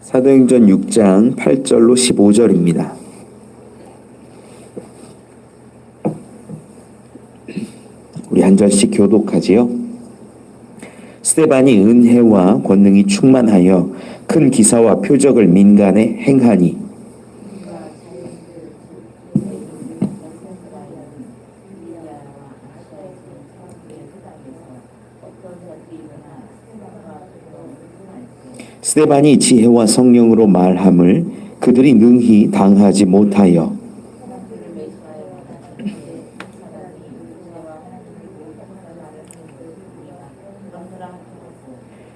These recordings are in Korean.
사도행전 6장 8절로 15절입니다. 우리 한 절씩 교독하지요. 스데반이 은혜와 권능이 충만하여 큰 기사와 표적을 민간에 행하니 스데반이 지혜와 성령으로 말함을 그들이 능히 당하지 못하여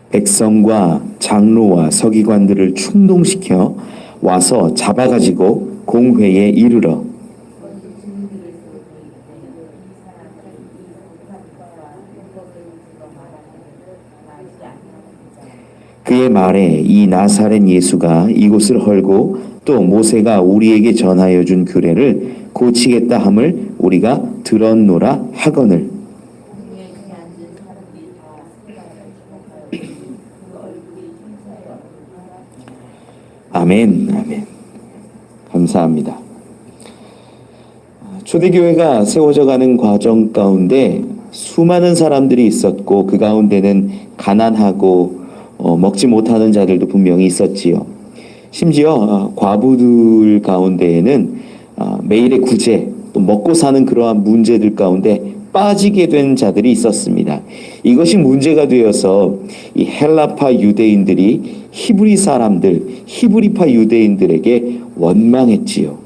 백성과 장로와 서기관들을 충동시켜 와서 잡아가지고 공회에 이르러 그의 말에 이 나사렛 예수가 이곳을 헐고 또 모세가 우리에게 전하여 준 규례를 고치겠다 함을 우리가 들었노라 하거늘. 아멘, 아멘. 감사합니다. 초대교회가 세워져가는 과정 가운데 수많은 사람들이 있었고 그 가운데는 가난하고 먹지 못하는 자들도 분명히 있었지요. 심지어 과부들 가운데에는 매일의 구제, 또 먹고 사는 그러한 문제들 가운데 빠지게 된 자들이 있었습니다. 이것이 문제가 되어서 이 헬라파 유대인들이 히브리 사람들, 히브리파 유대인들에게 원망했지요.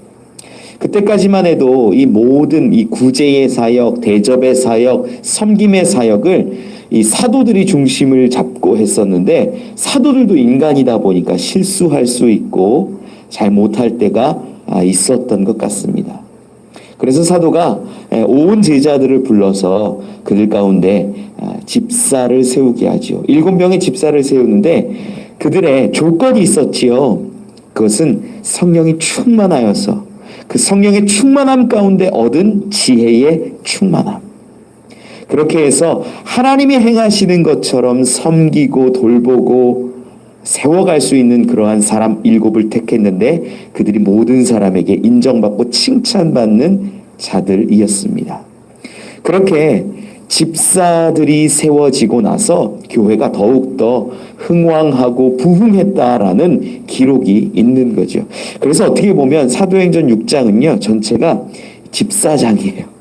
그때까지만 해도 이 모든 이 구제의 사역, 대접의 사역, 섬김의 사역을 이 사도들이 중심을 잡고 했었는데 사도들도 인간이다 보니까 실수할 수 있고 잘 못할 때가 있었던 것 같습니다. 그래서 사도가 온 제자들을 불러서 그들 가운데 집사를 세우게 하죠. 7명의 집사를 세우는데 그들의 조건이 있었지요. 그것은 성령이 충만하여서 그 성령의 충만함 가운데 얻은 지혜의 충만함. 그렇게 해서 하나님이 행하시는 것처럼 섬기고 돌보고 세워갈 수 있는 그러한 사람 7을 택했는데 그들이 모든 사람에게 인정받고 칭찬받는 자들이었습니다. 그렇게 집사들이 세워지고 나서 교회가 더욱더 흥왕하고 부흥했다라는 기록이 있는 거죠. 그래서 어떻게 보면 사도행전 6장은요 전체가 집사장이에요.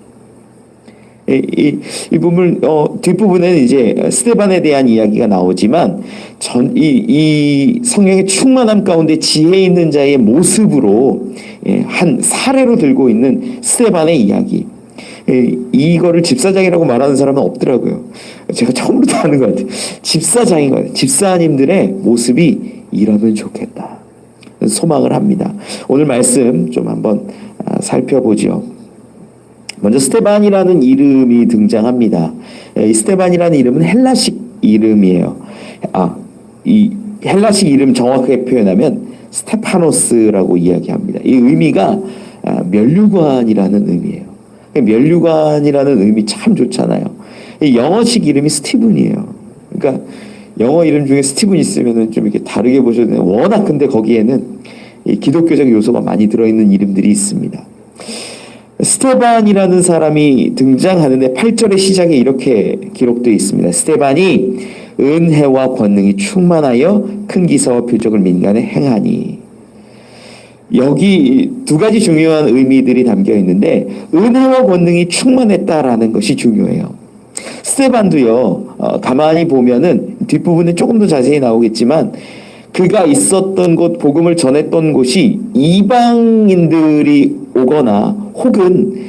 이 부분 뒷부분에는 이제 스데반에 대한 이야기가 나오지만 이 성령의 충만함 가운데 지혜 있는 자의 모습으로 한 사례로 들고 있는 스데반의 이야기. 이거를 집사장이라고 말하는 사람은 없더라고요. 제가 처음으로 하는 것 같아요. 집사장인 것 같아요. 집사님들의 모습이 이러면 좋겠다. 소망을 합니다. 오늘 말씀 좀 한번 살펴보죠. 먼저 스데반이라는 이름이 등장합니다. 이 스데반이라는 이름은 헬라식 이름이에요. 이 헬라식 이름 정확하게 표현하면 스테파노스라고 이야기합니다. 이 의미가 면류관이라는 의미예요. 면류관이라는 의미 참 좋잖아요. 영어식 이름이 스티븐이에요. 그러니까 영어 이름 중에 스티븐 있으면은 좀 이렇게 다르게 보셔도 돼요. 워낙 근데 거기에는 이 기독교적 요소가 많이 들어있는 이름들이 있습니다. 스데반이라는 사람이 등장하는데 8절의 시작에 이렇게 기록되어 있습니다. 스데반이 은혜와 권능이 충만하여 큰 기사와 표적을 민간에 행하니. 여기 두 가지 중요한 의미들이 담겨 있는데 은혜와 권능이 충만했다라는 것이 중요해요. 스데반도요 가만히 보면은 뒷부분에 조금 더 자세히 나오겠지만 그가 있었던 곳, 복음을 전했던 곳이 이방인들이 오거나 혹은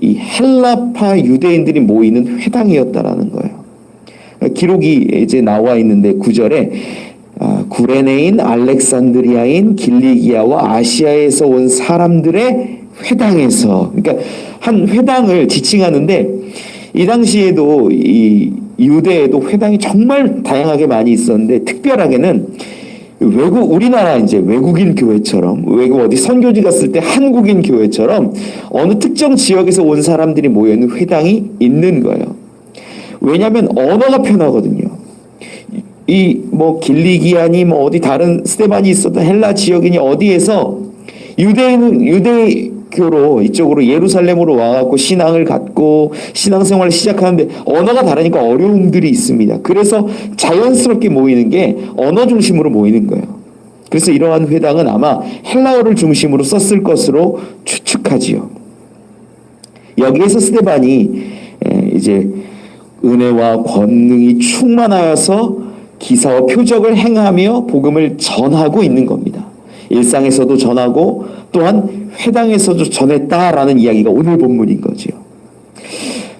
이 헬라파 유대인들이 모이는 회당이었다라는 거예요. 기록이 이제 나와 있는데 9절에 구레네인, 알렉산드리아인, 길리기아와 아시아에서 온 사람들의 회당에서, 그러니까 한 회당을 지칭하는데 이 당시에도 이 유대에도 회당이 정말 다양하게 많이 있었는데 특별하게는 우리나라 이제 외국인 교회처럼 외국 어디 선교지 갔을 때 한국인 교회처럼 어느 특정 지역에서 온 사람들이 모여 있는 회당이 있는 거예요. 왜냐하면 언어가 편하거든요. 이 뭐 길리기아니 뭐 어디 다른 스데반이 있었던 헬라 지역이니 어디에서 유대교로 이쪽으로 예루살렘으로 와갖고 신앙을 갖고 신앙생활을 시작하는데 언어가 다르니까 어려움들이 있습니다. 그래서 자연스럽게 모이는 게 언어 중심으로 모이는 거예요. 그래서 이러한 회당은 아마 헬라어를 중심으로 썼을 것으로 추측하지요. 여기에서 스데반이 이제 은혜와 권능이 충만하여서 기사와 표적을 행하며 복음을 전하고 있는 겁니다. 일상에서도 전하고 또한 회당에서도 전했다라는 이야기가 오늘 본문인 거죠.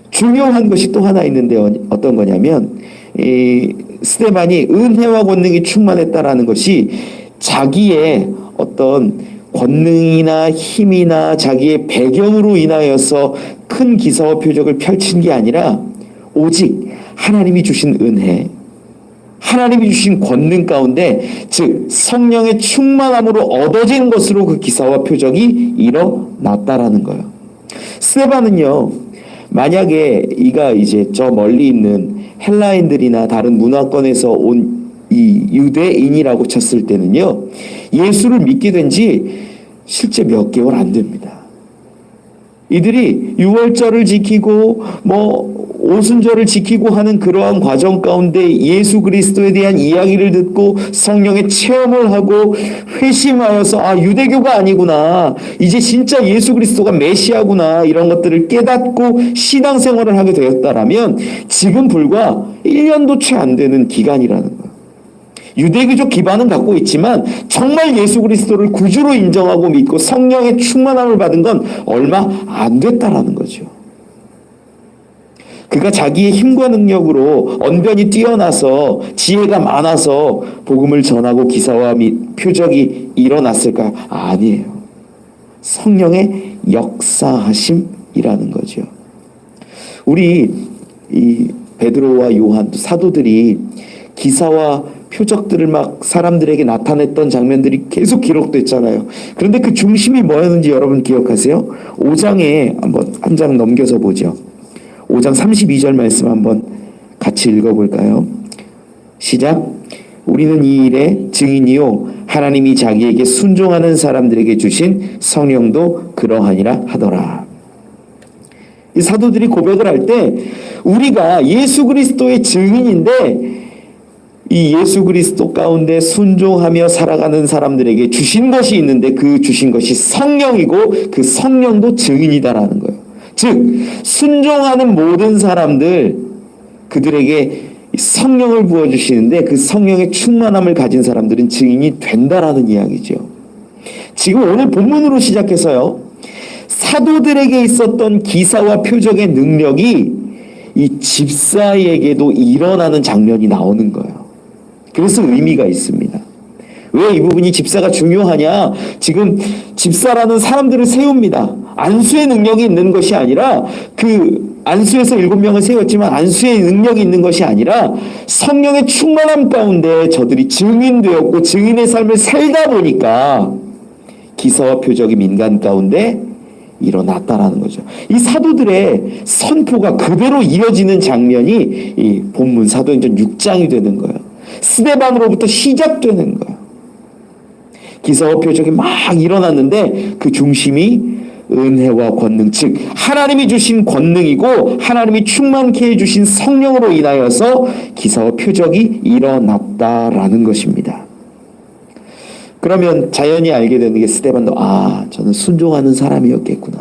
중요한 것이 또 하나 있는데 어떤 거냐면 이 스데반이 은혜와 권능이 충만했다라는 것이 자기의 어떤 권능이나 힘이나 자기의 배경으로 인하여서 큰 기사와 표적을 펼친 게 아니라 오직 하나님이 주신 은혜, 하나님이 주신 권능 가운데 즉 성령의 충만함으로 얻어진 것으로 그 기사와 표적이 일어났다라는 거예요. 스데반은요, 만약에 이가 이제 저 멀리 있는 헬라인들이나 다른 문화권에서 온 이 유대인이라고 쳤을 때는요, 예수를 믿게 된 지 실제 몇 개월 안 됩니다. 이들이 유월절을 지키고 오순절을 지키고 하는 그러한 과정 가운데 예수 그리스도에 대한 이야기를 듣고 성령의 체험을 하고 회심하여서 유대교가 아니구나, 이제 진짜 예수 그리스도가 메시아구나, 이런 것들을 깨닫고 신앙생활을 하게 되었다라면 지금 불과 1년도 채 안 되는 기간이라는 거예요. 유대교적 기반은 갖고 있지만 정말 예수 그리스도를 구주로 인정하고 믿고 성령의 충만함을 받은 건 얼마 안 됐다라는 거죠. 그가 자기의 힘과 능력으로 언변이 뛰어나서 지혜가 많아서 복음을 전하고 기사와 표적이 일어났을까? 아니에요. 성령의 역사하심이라는 거죠. 우리 이 베드로와 요한 사도들이 기사와 표적들을 막 사람들에게 나타냈던 장면들이 계속 기록됐잖아요. 그런데 그 중심이 뭐였는지 여러분 기억하세요? 5장에 한번 한 장 넘겨서 보죠. 5장 32절 말씀 한번 같이 읽어볼까요? 시작. 우리는 이 일의 증인이요 하나님이 자기에게 순종하는 사람들에게 주신 성령도 그러하니라 하더라. 이 사도들이 고백을 할 때 우리가 예수 그리스도의 증인인데 이 예수 그리스도 가운데 순종하며 살아가는 사람들에게 주신 것이 있는데 그 주신 것이 성령이고 그 성령도 증인이다라는 거예요. 즉 순종하는 모든 사람들, 그들에게 성령을 부어주시는데 그 성령의 충만함을 가진 사람들은 증인이 된다라는 이야기죠. 지금 오늘 본문으로 시작해서요, 사도들에게 있었던 기사와 표적의 능력이 이 집사에게도 일어나는 장면이 나오는 거예요. 그래서 의미가 있습니다. 왜 이 부분이 집사가 중요하냐? 지금 집사라는 사람들을 세웁니다. 안수의 능력이 있는 것이 아니라, 그 안수에서 7명을 세웠지만 안수의 능력이 있는 것이 아니라 성령의 충만함 가운데 저들이 증인되었고 증인의 삶을 살다 보니까 기사와 표적이 민간 가운데 일어났다라는 거죠. 이 사도들의 선포가 그대로 이어지는 장면이 이 본문 사도행전 6장이 되는 거예요. 스데반으로부터 시작되는 거예요. 기사와 표적이 막 일어났는데 그 중심이 은혜와 권능, 즉 하나님이 주신 권능이고 하나님이 충만케 해주신 성령으로 인하여서 기사와 표적이 일어났다라는 것입니다. 그러면 자연히 알게 되는 게 스데반도 저는 순종하는 사람이었겠구나.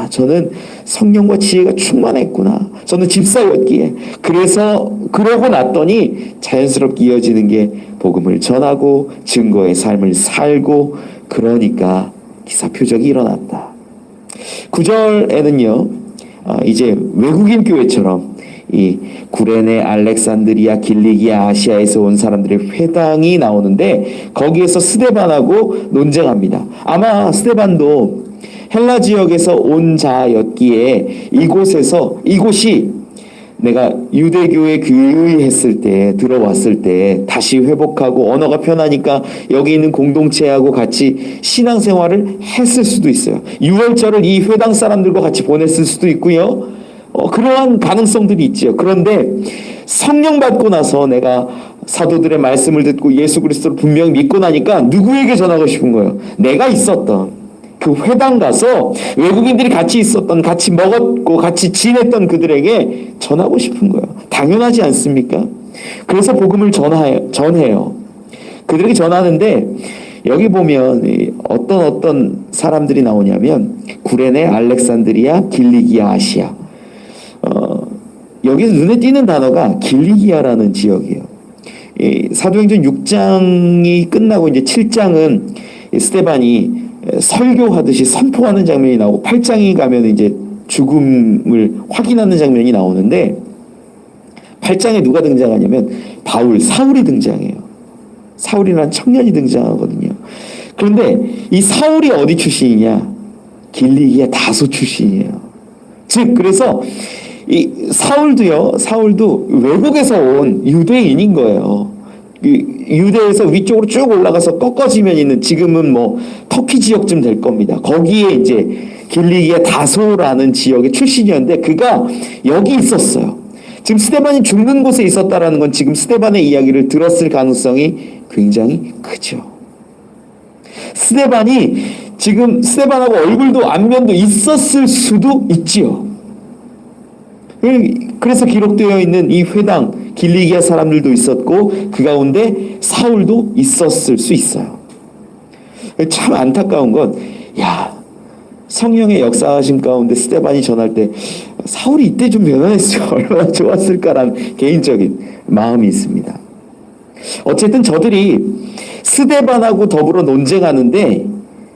저는 성령과 지혜가 충만했구나. 저는 집사였기에. 그래서 그러고 났더니 자연스럽게 이어지는 게 복음을 전하고 증거의 삶을 살고, 그러니까 기사 표적이 일어났다. 9절에는요, 이제 외국인 교회처럼 이 구레네, 알렉산드리아, 길리기아, 아시아에서 온 사람들의 회당이 나오는데 거기에서 스데반하고 논쟁합니다. 아마 스데반도 헬라 지역에서 온 자였기에 이곳이 내가 유대교에 교회했을 때, 들어왔을 때 다시 회복하고 언어가 편하니까 여기 있는 공동체하고 같이 신앙생활을 했을 수도 있어요. 유월절을 이 회당 사람들과 같이 보냈을 수도 있고요. 그러한 가능성들이 있죠. 그런데 성령 받고 나서 내가 사도들의 말씀을 듣고 예수 그리스도를 분명히 믿고 나니까 누구에게 전하고 싶은 거예요? 내가 있었던 그 회당 가서 외국인들이 같이 있었던, 같이 먹었고 같이 지냈던 그들에게 전하고 싶은 거예요. 당연하지 않습니까? 그래서 복음을 전해요. 그들에게 전하는데 여기 보면 어떤 사람들이 나오냐면 구레네, 알렉산드리아, 길리기아, 아시아. 여기서 눈에 띄는 단어가 길리기아라는 지역이에요. 사도행전 6장이 끝나고 이제 7장은 스데반이 설교하듯이 선포하는 장면이 나오고 8장에 가면 이제 죽음을 확인하는 장면이 나오는데 8장에 누가 등장하냐면 사울이 등장해요. 사울이라는 청년이 등장하거든요. 그런데 이 사울이 어디 출신이냐? 길리기아 다소 출신이에요. 즉 그래서 이 사울도 외국에서 온 유대인인 거예요. 유대에서 위쪽으로 쭉 올라가서 꺾어지면 있는 지금은 뭐 터키 지역쯤 될 겁니다. 거기에 이제 길리기아 다소라는 지역의 출신이었는데 그가 여기 있었어요. 지금 스데반이 죽는 곳에 있었다라는 건 지금 스데반의 이야기를 들었을 가능성이 굉장히 크죠. 스데반하고 얼굴도 안면도 있었을 수도 있지요. 그래서 기록되어 있는 이 회당 길리기아 사람들도 있었고 그 가운데 사울도 있었을 수 있어요. 참 안타까운 건 성령의 역사하심 가운데 스데반이 전할 때 사울이 이때 좀 변화했으면 얼마나 좋았을까라는 개인적인 마음이 있습니다. 어쨌든 저들이 스데반하고 더불어 논쟁하는데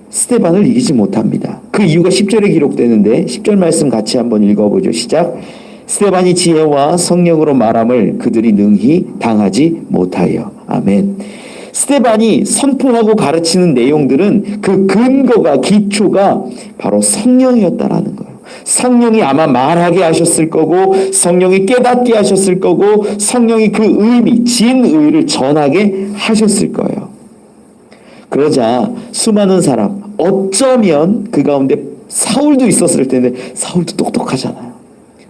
스데반을 이기지 못합니다. 그 이유가 10절에 기록되는데 10절 말씀 같이 한번 읽어보죠. 시작. 스데반이 지혜와 성령으로 말함을 그들이 능히 당하지 못하여. 아멘. 스데반이 선포하고 가르치는 내용들은 그 근거가 기초가 바로 성령이었다라는 거예요. 성령이 아마 말하게 하셨을 거고 성령이 깨닫게 하셨을 거고 성령이 그 의미, 진의를 전하게 하셨을 거예요. 그러자 수많은 사람, 어쩌면 그 가운데 사울도 있었을 텐데 사울도 똑똑하잖아요.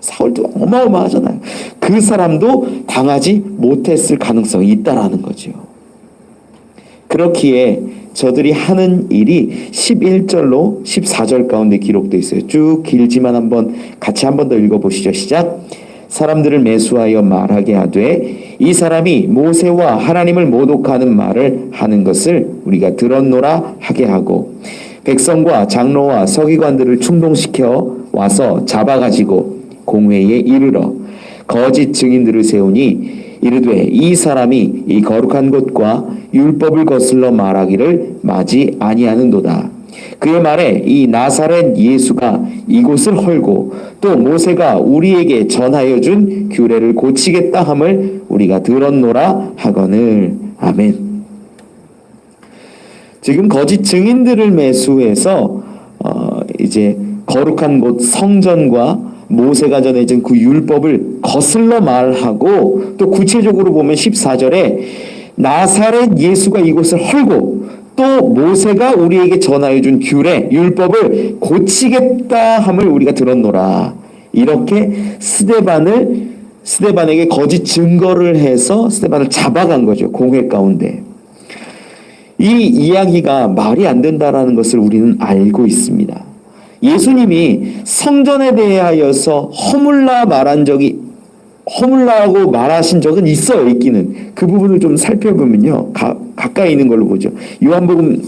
사울도 어마어마하잖아요. 그 사람도 당하지 못했을 가능성이 있다라는 거죠. 그렇기에 저들이 하는 일이 11절로 14절 가운데 기록되어 있어요. 쭉 길지만 같이 한 번 더 읽어보시죠. 시작. 사람들을 매수하여 말하게 하되 이 사람이 모세와 하나님을 모독하는 말을 하는 것을 우리가 들었노라 하게 하고 백성과 장로와 서기관들을 충동시켜 와서 잡아가지고 공회에 이르러 거짓 증인들을 세우니 이르되 이 사람이 이 거룩한 곳과 율법을 거슬러 말하기를 마지 아니하는도다. 그의 말에 이 나사렛 예수가 이곳을 헐고 또 모세가 우리에게 전하여 준 규례를 고치겠다 함을 우리가 들었노라 하거늘. 아멘. 지금 거짓 증인들을 매수해서 이제 거룩한 곳 성전과 모세가 전해진 그 율법을 거슬러 말하고 또 구체적으로 보면 14절에 나사렛 예수가 이곳을 헐고 또 모세가 우리에게 전하여 준 규례, 율법을 고치겠다 함을 우리가 들었노라. 이렇게 스데반에게 거짓 증거를 해서 스데반을 잡아간 거죠. 공회 가운데. 이 이야기가 말이 안 된다라는 것을 우리는 알고 있습니다. 예수님이 성전에 대하여서 허물라고 말하신 적은 있어요. 있기는. 그 부분을 좀 살펴보면요. 가까이 있는 걸로 보죠. 요한복음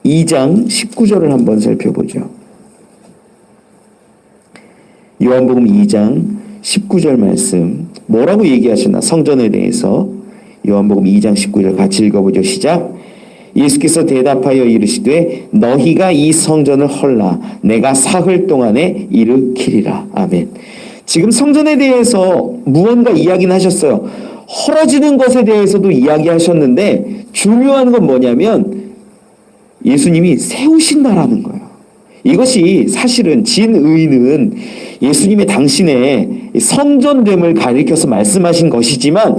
2장 19절을 한번 살펴보죠. 요한복음 2장 19절 말씀 뭐라고 얘기하시나 성전에 대해서 요한복음 2장 19절 같이 읽어보죠. 시작. 예수께서 대답하여 이르시되 너희가 이 성전을 헐라 내가 사흘 동안에 일으키리라. 아멘. 지금 성전에 대해서 무언가 이야기는 하셨어요. 헐어지는 것에 대해서도 이야기하셨는데 중요한 건 뭐냐면 예수님이 세우신다라는 거예요. 이것이 사실은 진의는 예수님의 당신의 성전됨을 가리켜서 말씀하신 것이지만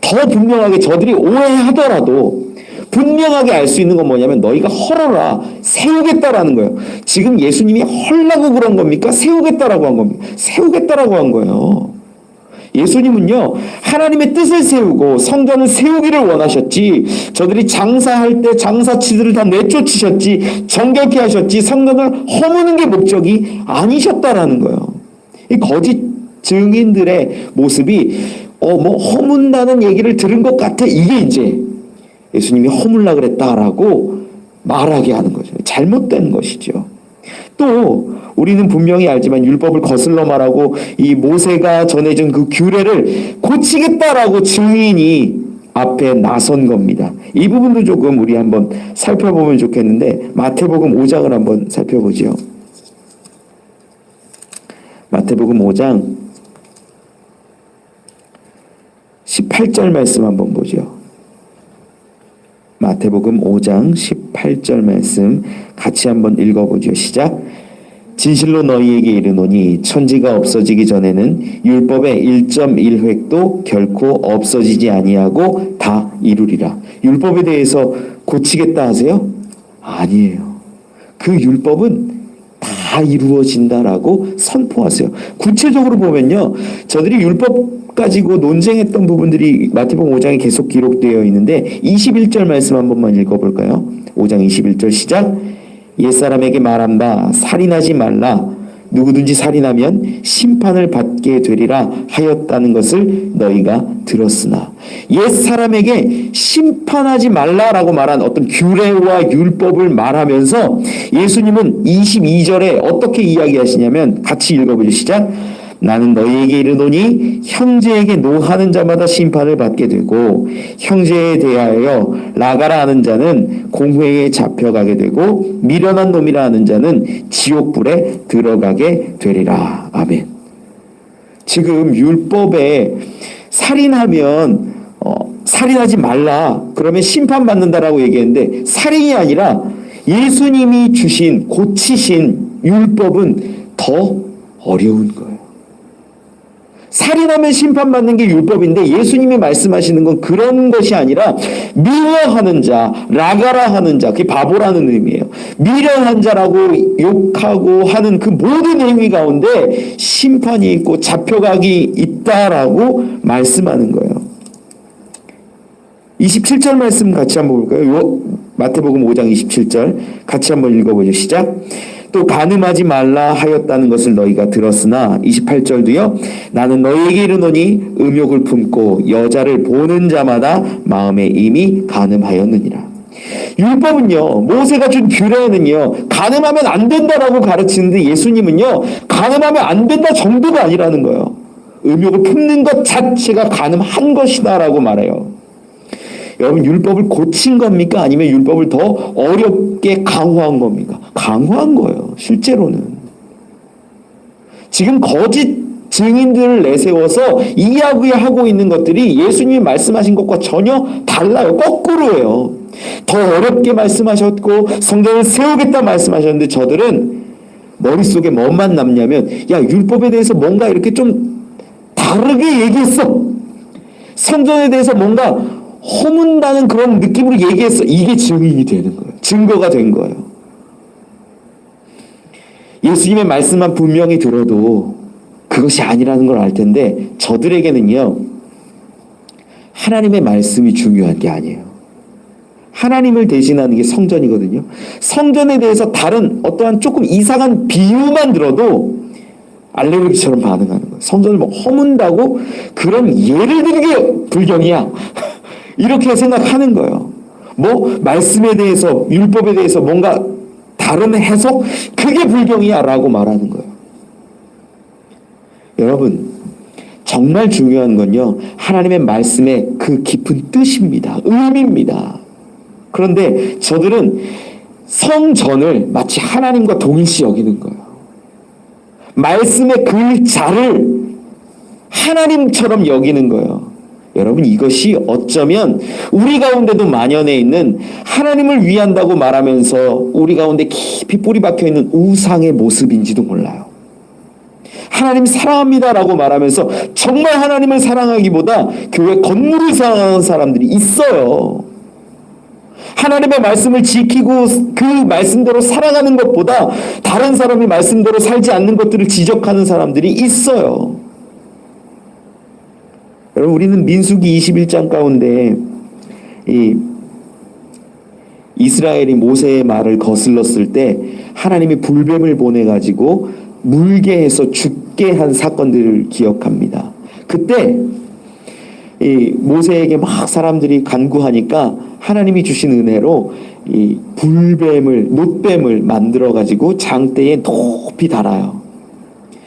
더 분명하게 저들이 오해하더라도 분명하게 알 수 있는 건 뭐냐면 너희가 헐어라 세우겠다라는 거예요. 지금 예수님이 헐라고 그런 겁니까? 세우겠다라고 한 겁니까? 세우겠다라고 한 거예요. 예수님은요, 하나님의 뜻을 세우고 성전을 세우기를 원하셨지, 저들이 장사할 때 장사치들을 다 내쫓으셨지, 정결케 하셨지, 성전을 허무는 게 목적이 아니셨다라는 거예요. 이 거짓 증인들의 모습이 허문다는 얘기를 들은 것 같아. 이게 이제 예수님이 허물라 그랬다라고 말하게 하는 거죠. 잘못된 것이죠. 또 우리는 분명히 알지만 율법을 거슬러 말하고 이 모세가 전해준 그 규례를 고치겠다라고 증인이 앞에 나선 겁니다. 이 부분도 조금 우리 한번 살펴보면 좋겠는데, 마태복음 5장을 한번 살펴보죠. 마태복음 5장 18절 말씀 한번 보죠. 마태복음 5장 18절 말씀 같이 한번 읽어보죠. 시작. 진실로 너희에게 이르노니 천지가 없어지기 전에는 율법의 1.1획도 결코 없어지지 아니하고 다 이루리라. 율법에 대해서 고치겠다 하세요? 아니에요. 그 율법은 다 이루어진다라고 선포하세요. 구체적으로 보면요, 저들이 율법 가지고 논쟁했던 부분들이 마태복음 5장에 계속 기록되어 있는데 21절 말씀 한 번만 읽어볼까요? 5장 21절 시작. 옛사람에게 말한 바 살인하지 말라. 누구든지 살인하면 심판을 받게 되리라 하였다는 것을 너희가 들었으나, 옛사람에게 심판하지 말라라고 말한 어떤 규례와 율법을 말하면서 예수님은 22절에 어떻게 이야기하시냐면, 같이 읽어보죠. 시작. 나는 너희에게 이르노니 형제에게 노하는 자마다 심판을 받게 되고 형제에 대하여 나가라 하는 자는 공회에 잡혀가게 되고 미련한 놈이라 하는 자는 지옥불에 들어가게 되리라. 아멘. 지금 율법에 살인하면 살인하지 말라, 그러면 심판받는다라고 얘기했는데, 살인이 아니라 예수님이 주신 고치신 율법은 더 어려운 거예요. 살인하면 심판받는 게 율법인데 예수님이 말씀하시는 건 그런 것이 아니라 미워하는 자, 라가라 하는 자, 그게 바보라는 의미예요. 미련한 자라고 욕하고 하는 그 모든 행위 가운데 심판이 있고 잡혀가기 있다라고 말씀하는 거예요. 27절 말씀 같이 한번 볼까요? 마태복음 5장 27절 같이 한번 읽어보죠. 시작. 또 간음하지 말라 하였다는 것을 너희가 들었으나, 28절도요. 나는 너희에게 이르노니 음욕을 품고 여자를 보는 자마다 마음에 이미 간음하였느니라. 율법은요, 모세가 준 규례는요, 간음하면 안 된다라고 가르치는데 예수님은요, 간음하면 안 된다 정도가 아니라는 거예요. 음욕을 품는 것 자체가 간음한 것이다라고 말해요. 여러분, 율법을 고친 겁니까? 아니면 율법을 더 어렵게 강화한 겁니까? 강화한 거예요, 실제로는. 지금 거짓 증인들을 내세워서 이야기하고 있는 것들이 예수님이 말씀하신 것과 전혀 달라요. 거꾸로예요. 더 어렵게 말씀하셨고 성전을 세우겠다 말씀하셨는데, 저들은 머릿속에 뭐만 남냐면, 야, 율법에 대해서 뭔가 이렇게 좀 다르게 얘기했어. 성전에 대해서 뭔가 허문다는 그런 느낌으로 얘기했어. 이게 증인이 되는 거예요. 증거가 된 거예요. 예수님의 말씀만 분명히 들어도 그것이 아니라는 걸 알 텐데, 저들에게는요, 하나님의 말씀이 중요한 게 아니에요. 하나님을 대신하는 게 성전이거든요. 성전에 대해서 다른 어떠한 조금 이상한 비유만 들어도 알레르기처럼 반응하는 거예요. 성전을 뭐 허문다고 그런 예를 드는 게 불경이야. 이렇게 생각하는 거예요. 뭐 말씀에 대해서, 율법에 대해서 뭔가 다른 해석, 그게 불경이야 라고 말하는 거예요. 여러분, 정말 중요한 건요, 하나님의 말씀의 그 깊은 뜻입니다. 의미입니다. 그런데 저들은 성전을 마치 하나님과 동일시 여기는 거예요. 말씀의 글자를 하나님처럼 여기는 거예요. 여러분, 이것이 어쩌면 우리 가운데도 만연해 있는, 하나님을 위한다고 말하면서 우리 가운데 깊이 뿌리 박혀 있는 우상의 모습인지도 몰라요. 하나님 사랑합니다라고 말하면서 정말 하나님을 사랑하기보다 교회 건물을 사랑하는 사람들이 있어요. 하나님의 말씀을 지키고 그 말씀대로 살아가는 것보다 다른 사람이 말씀대로 살지 않는 것들을 지적하는 사람들이 있어요. 여러분, 우리는 민수기 21장 가운데 이 이스라엘이 모세의 말을 거슬렀을 때 하나님이 불뱀을 보내가지고 물게 해서 죽게 한 사건들을 기억합니다. 그때 이 모세에게 막 사람들이 간구하니까 하나님이 주신 은혜로 이 불뱀을, 놋뱀을 만들어가지고 장대에 높이 달아요.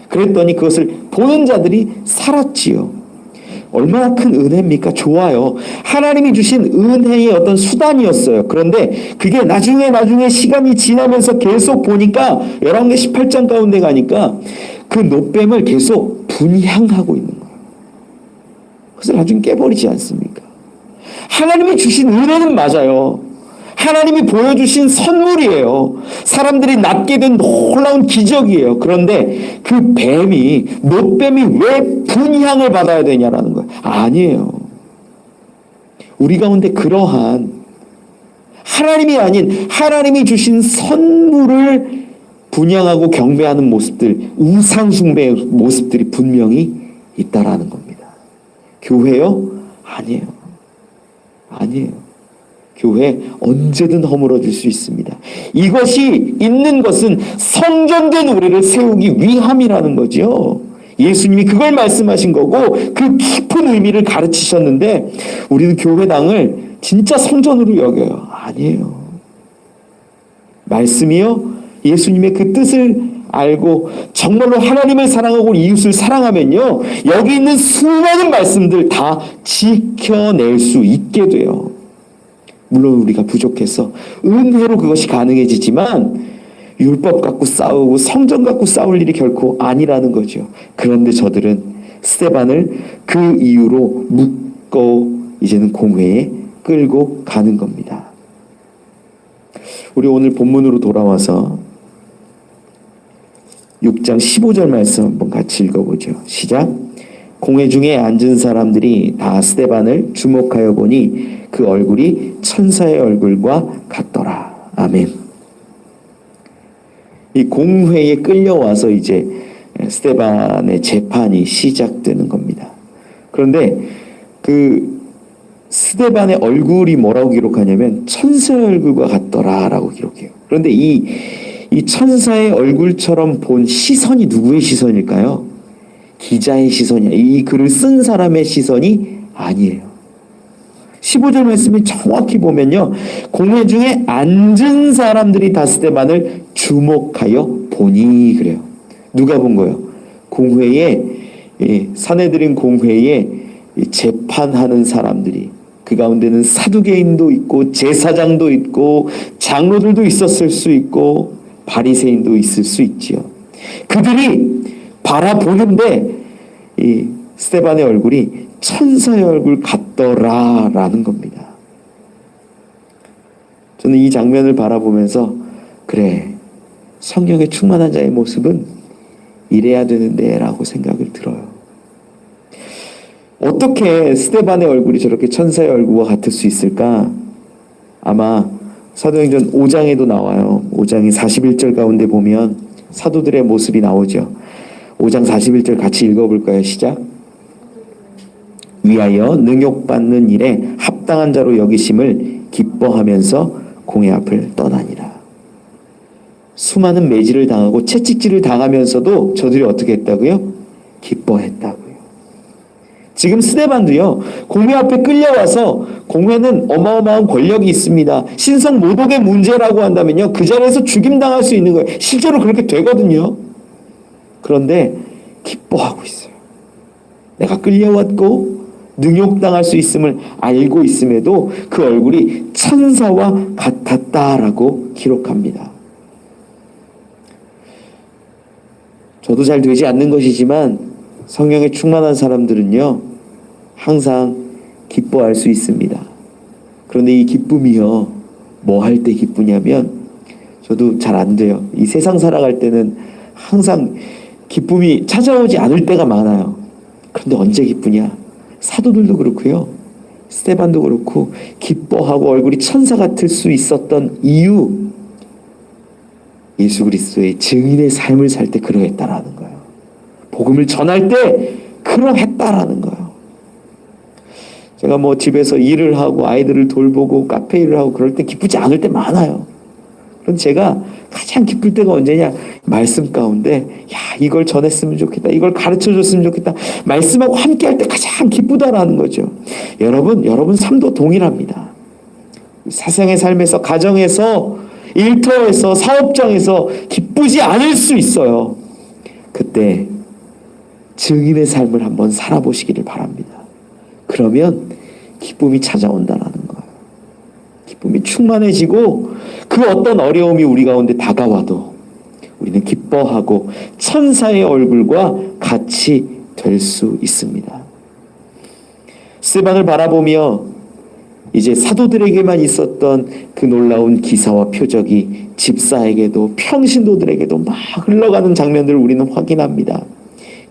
그랬더니 그것을 보는 자들이 살았지요. 얼마나 큰 은혜입니까? 좋아요. 하나님이 주신 은혜의 어떤 수단이었어요. 그런데 그게 나중에 시간이 지나면서 계속 보니까 열왕기 18장 가운데 가니까 그 놋뱀을 계속 분향하고 있는 거예요. 그것을 나중에 깨버리지 않습니까? 하나님이 주신 은혜는 맞아요. 하나님이 보여주신 선물이에요. 사람들이 낫게 된 놀라운 기적이에요. 그런데 그 뱀이, 놋뱀이 왜 분향을 받아야 되냐라는 거예요. 아니에요. 우리 가운데 그러한 하나님이 아닌 하나님이 주신 선물을 분향하고 경배하는 모습들, 우상숭배의 모습들이 분명히 있다라는 겁니다. 교회요? 아니에요. 아니에요. 교회 언제든 허물어질 수 있습니다. 이것이 있는 것은 성전된 우리를 세우기 위함이라는 거죠. 예수님이 그걸 말씀하신 거고 그 깊은 의미를 가르치셨는데 우리는 교회당을 진짜 성전으로 여겨요. 아니에요. 말씀이요? 예수님의 그 뜻을 알고 정말로 하나님을 사랑하고 이웃을 사랑하면요, 여기 있는 수많은 말씀들 다 지켜낼 수 있게 돼요. 물론 우리가 부족해서 은혜로 그것이 가능해지지만 율법 갖고 싸우고 성전 갖고 싸울 일이 결코 아니라는 거죠. 그런데 저들은 스데반을 그 이유로 묶어 이제는 공회에 끌고 가는 겁니다. 우리 오늘 본문으로 돌아와서 6장 15절 말씀 한번 같이 읽어보죠. 시작. 공회 중에 앉은 사람들이 다 스데반을 주목하여 보니 그 얼굴이 천사의 얼굴과 같더라. 아멘. 이 공회에 끌려와서 이제 스데반의 재판이 시작되는 겁니다. 그런데 그 스데반의 얼굴이 뭐라고 기록하냐면 천사의 얼굴과 같더라라고 기록해요. 그런데 이 천사의 얼굴처럼 본 시선이 누구의 시선일까요? 기자의 시선이야. 이 글을 쓴 사람의 시선이 아니에요. 15절 말씀을 정확히 보면요, 공회 중에 앉은 사람들이 다 스데반을 주목하여 보니 그래요. 누가 본 거예요? 공회에, 사내들인 공회에 재판하는 사람들이, 그 가운데는 사두개인도 있고 제사장도 있고 장로들도 있었을 수 있고 바리새인도 있을 수 있지요. 그들이 바라보는데 이 스데반의 얼굴이 천사의 얼굴 같더라라는 겁니다. 저는 이 장면을 바라보면서 그래, 성령에 충만한 자의 모습은 이래야 되는데 라고 생각을 들어요. 어떻게 스데반의 얼굴이 저렇게 천사의 얼굴과 같을 수 있을까? 아마 사도행전 5장에도 나와요. 5장이 41절 가운데 보면 사도들의 모습이 나오죠. 5장 41절 같이 읽어볼까요? 시작. 위하여 능욕받는 일에 합당한 자로 여기심을 기뻐하면서 공회 앞을 떠나니라. 수많은 매질을 당하고 채찍질을 당하면서도 저들이 어떻게 했다고요? 기뻐했다고요. 지금 스데반도요, 공회 앞에 끌려와서, 공회는 어마어마한 권력이 있습니다. 신성 모독의 문제라고 한다면요, 그 자리에서 죽임당할 수 있는 거예요. 실제로 그렇게 되거든요. 그런데 기뻐하고 있어요. 내가 끌려왔고 능욕당할 수 있음을 알고 있음에도 그 얼굴이 천사와 같았다라고 기록합니다. 저도 잘 되지 않는 것이지만 성령에 충만한 사람들은요, 항상 기뻐할 수 있습니다. 그런데 이 기쁨이요, 뭐 할 때 기쁘냐면, 저도 잘 안 돼요. 이 세상 살아갈 때는 항상 기쁨이 찾아오지 않을 때가 많아요. 그런데 언제 기쁘냐? 사도들도 그렇고요, 스데반도 그렇고 기뻐하고 얼굴이 천사 같을 수 있었던 이유, 예수 그리스도의 증인의 삶을 살 때 그러했다라는 거예요. 복음을 전할 때 그러했다라는 거예요. 제가 뭐 집에서 일을 하고 아이들을 돌보고 카페 일을 하고 그럴 때 기쁘지 않을 때 많아요. 그럼 제가 가장 기쁠 때가 언제냐? 말씀 가운데 야 이걸 전했으면 좋겠다. 이걸 가르쳐줬으면 좋겠다. 말씀하고 함께할 때 가장 기쁘다라는 거죠. 여러분 삶도 동일합니다. 사생의 삶에서, 가정에서, 일터에서, 사업장에서 기쁘지 않을 수 있어요. 그때 증인의 삶을 한번 살아보시기를 바랍니다. 그러면 기쁨이 찾아온다라는 거예요. 기쁨이 충만해지고 그 어떤 어려움이 우리 가운데 다가와도 우리는 기뻐하고 천사의 얼굴과 같이 될 수 있습니다. 스데반을 바라보며 이제 사도들에게만 있었던 그 놀라운 기사와 표적이 집사에게도 평신도들에게도 막 흘러가는 장면들을 우리는 확인합니다.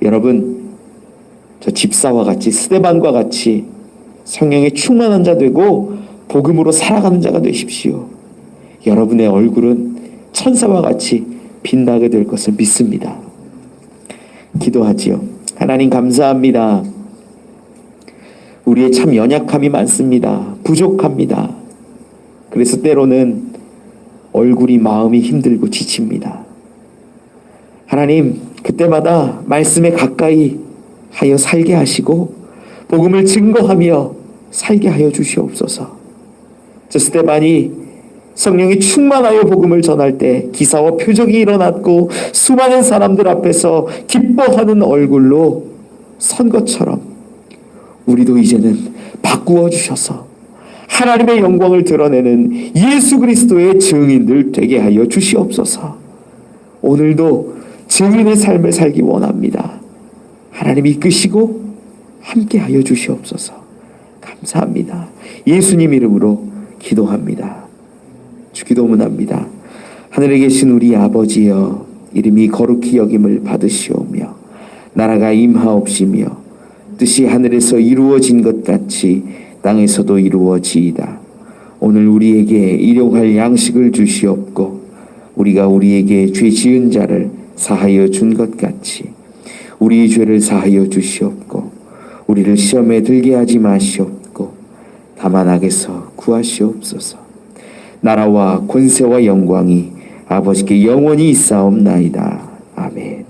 여러분, 저 집사와 같이 스데반과 같이 성령에 충만한 자 되고 복음으로 살아가는 자가 되십시오. 여러분의 얼굴은 천사와 같이 빛나게 될 것을 믿습니다. 기도하지요. 하나님 감사합니다. 우리의 참 연약함이 많습니다. 부족합니다. 그래서 때로는 얼굴이 마음이 힘들고 지칩니다. 하나님 그때마다 말씀에 가까이 하여 살게 하시고 복음을 증거하며 살게 하여 주시옵소서. 저 스데반이 성령이 충만하여 복음을 전할 때 기사와 표적이 일어났고 수많은 사람들 앞에서 기뻐하는 얼굴로 선 것처럼 우리도 이제는 바꾸어 주셔서 하나님의 영광을 드러내는 예수 그리스도의 증인들 되게 하여 주시옵소서. 오늘도 증인의 삶을 살기 원합니다. 하나님 이끄시고 함께 하여 주시옵소서. 감사합니다. 예수님 이름으로 기도합니다. 기도문합니다. 하늘에 계신 우리 아버지여, 이름이 거룩히 여김을 받으시오며 나라가 임하옵시며 뜻이 하늘에서 이루어진 것 같이 땅에서도 이루어지이다. 오늘 우리에게 일용할 양식을 주시옵고 우리가 우리에게 죄 지은 자를 사하여 준 것 같이 우리의 죄를 사하여 주시옵고 우리를 시험에 들게 하지 마시옵고 다만 악에서 구하시옵소서. 나라와 권세와 영광이 아버지께 영원히 있사옵나이다. 아멘.